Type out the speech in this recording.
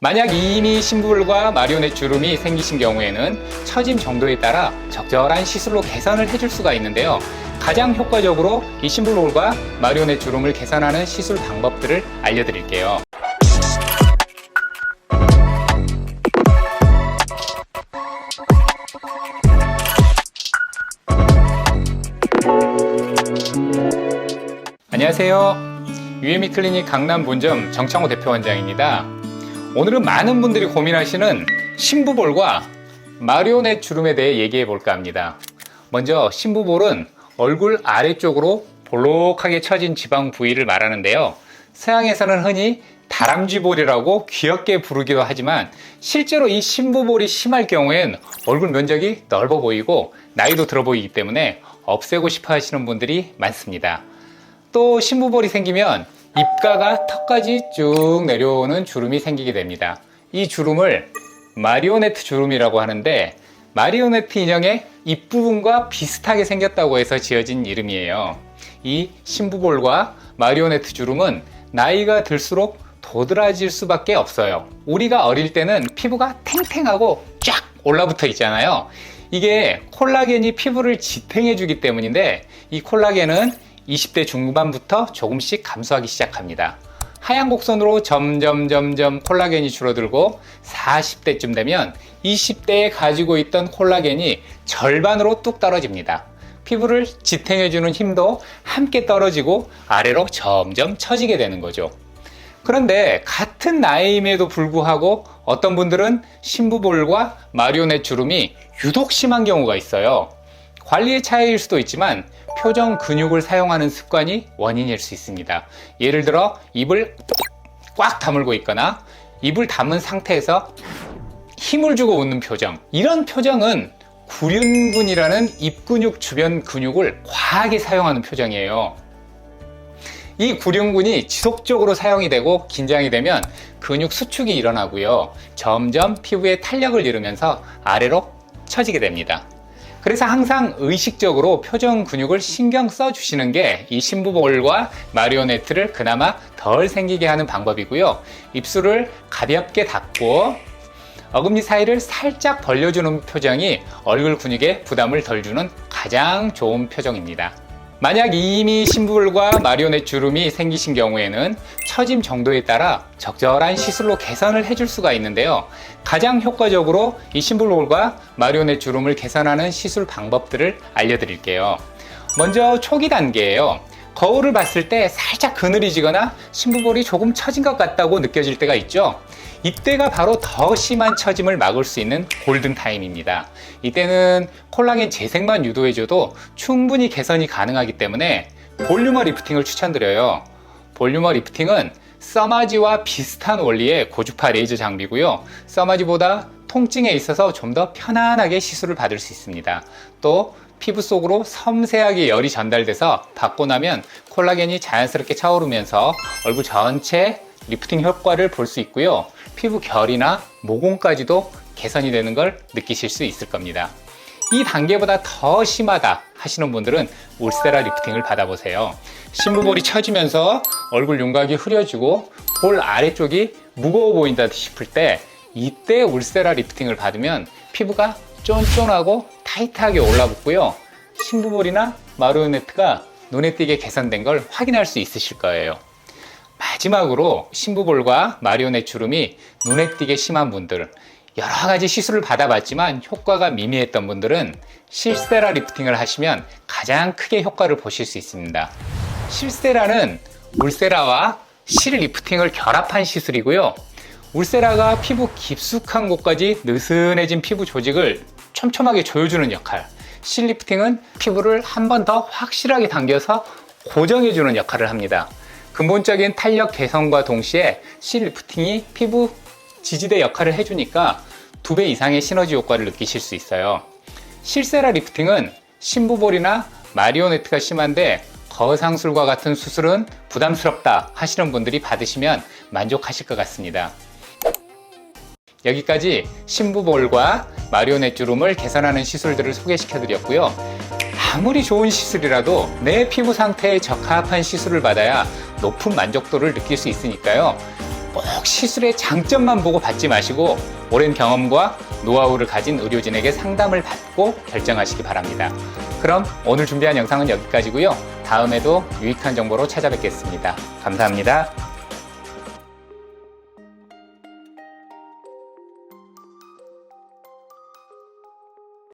만약 이미 심부볼과 마리오넷 주름이 생기신 경우에는 처짐 정도에 따라 적절한 시술로 개선을 해줄 수가 있는데요. 가장 효과적으로 이 심부볼과 마리오넷 주름을 개선하는 시술 방법들을 알려드릴게요. 안녕하세요. UME 클리닉 강남 본점 정창호 대표 원장입니다. 오늘은 많은 분들이 고민하시는 심부볼과 마리오넷 주름에 대해 얘기해 볼까 합니다. 먼저 심부볼은 얼굴 아래쪽으로 볼록하게 처진 지방 부위를 말하는데요. 서양에서는 흔히 다람쥐볼이라고 귀엽게 부르기도 하지만 실제로 이 심부볼이 심할 경우엔 얼굴 면적이 넓어 보이고 나이도 들어 보이기 때문에 없애고 싶어 하시는 분들이 많습니다. 또 심부볼이 생기면 입가가 턱까지 쭉 내려오는 주름이 생기게 됩니다. 이 주름을 마리오네트 주름이라고 하는데 마리오네트 인형의 입부분과 비슷하게 생겼다고 해서 지어진 이름이에요. 이 심부볼과 마리오네트 주름은 나이가 들수록 도드라질 수밖에 없어요. 우리가 어릴 때는 피부가 탱탱하고 쫙 올라붙어 있잖아요. 이게 콜라겐이 피부를 지탱해 주기 때문인데 이 콜라겐은 20대 중반부터 조금씩 감소하기 시작합니다. 하얀 곡선으로 점점 콜라겐이 줄어들고 40대쯤 되면 20대에 가지고 있던 콜라겐이 절반으로 뚝 떨어집니다. 피부를 지탱해주는 힘도 함께 떨어지고 아래로 점점 처지게 되는 거죠. 그런데 같은 나이임에도 불구하고 어떤 분들은 심부볼과 마리오넷 주름이 유독 심한 경우가 있어요. 관리의 차이일 수도 있지만 표정 근육을 사용하는 습관이 원인일 수 있습니다. 예를 들어 입을 꽉 다물고 있거나 입을 다문 상태에서 힘을 주고 웃는 표정, 이런 표정은 구륜근이라는 입근육 주변 근육을 과하게 사용하는 표정이에요. 이 구륜근이 지속적으로 사용이 되고 긴장이 되면 근육 수축이 일어나고요. 점점 피부에 탄력을 잃으면서 아래로 처지게 됩니다. 그래서 항상 의식적으로 표정 근육을 신경 써 주시는 게 이 심부볼과 마리오네트를 그나마 덜 생기게 하는 방법이고요. 입술을 가볍게 닫고 어금니 사이를 살짝 벌려주는 표정이 얼굴 근육에 부담을 덜 주는 가장 좋은 표정입니다. 만약 이미 심부볼과 마리오넷 주름이 생기신 경우에는 처짐 정도에 따라 적절한 시술로 개선을 해줄 수가 있는데요. 가장 효과적으로 이 심부볼과 마리오넷 주름을 개선하는 시술 방법들을 알려드릴게요. 먼저 초기 단계예요. 거울을 봤을 때 살짝 그늘이 지거나 심부볼이 조금 처진 것 같다고 느껴질 때가 있죠. 이때가 바로 더 심한 처짐을 막을 수 있는 골든타임입니다. 이때는 콜라겐 재생만 유도해줘도 충분히 개선이 가능하기 때문에 볼륨어 리프팅을 추천드려요. 볼륨어 리프팅은 써마지와 비슷한 원리의 고주파 레이저 장비고요. 써마지보다 통증에 있어서 좀 더 편안하게 시술을 받을 수 있습니다. 또 피부 속으로 섬세하게 열이 전달돼서 받고 나면 콜라겐이 자연스럽게 차오르면서 얼굴 전체 리프팅 효과를 볼 수 있고요. 피부 결이나 모공까지도 개선이 되는 걸 느끼실 수 있을 겁니다. 이 단계보다 더 심하다 하시는 분들은 울세라 리프팅을 받아보세요. 심부볼이 처지면서 얼굴 윤곽이 흐려지고 볼 아래쪽이 무거워 보인다 싶을 때 이때 울세라 리프팅을 받으면 피부가 쫀쫀하고 타이트하게 올라붙고요. 심부볼이나 마리오네트가 눈에 띄게 개선된 걸 확인할 수 있으실 거예요. 마지막으로 심부볼과 마리오넷 주름이 눈에 띄게 심한 분들, 여러 가지 시술을 받아봤지만 효과가 미미했던 분들은 실세라 리프팅을 하시면 가장 크게 효과를 보실 수 있습니다. 실세라는 울세라와 실 리프팅을 결합한 시술이고요. 울세라가 피부 깊숙한 곳까지 느슨해진 피부 조직을 촘촘하게 조여주는 역할, 실 리프팅은 피부를 한 번 더 확실하게 당겨서 고정해주는 역할을 합니다. 근본적인 탄력 개선과 동시에 실 리프팅이 피부 지지대 역할을 해주니까 2배 이상의 시너지 효과를 느끼실 수 있어요. 실세라 리프팅은 심부볼이나 마리오네트가 심한데 거상술과 같은 수술은 부담스럽다 하시는 분들이 받으시면 만족하실 것 같습니다. 여기까지 심부볼과 마리오넷 주름을 개선하는 시술들을 소개시켜 드렸고요. 아무리 좋은 시술이라도 내 피부 상태에 적합한 시술을 받아야 높은 만족도를 느낄 수 있으니까요. 꼭 꼭 시술의 장점만 보고 받지 마시고 오랜 경험과 노하우를 가진 의료진에게 상담을 받고 결정하시기 바랍니다. 그럼 오늘 준비한 영상은 여기까지고요. 다음에도 유익한 정보로 찾아뵙겠습니다. 감사합니다.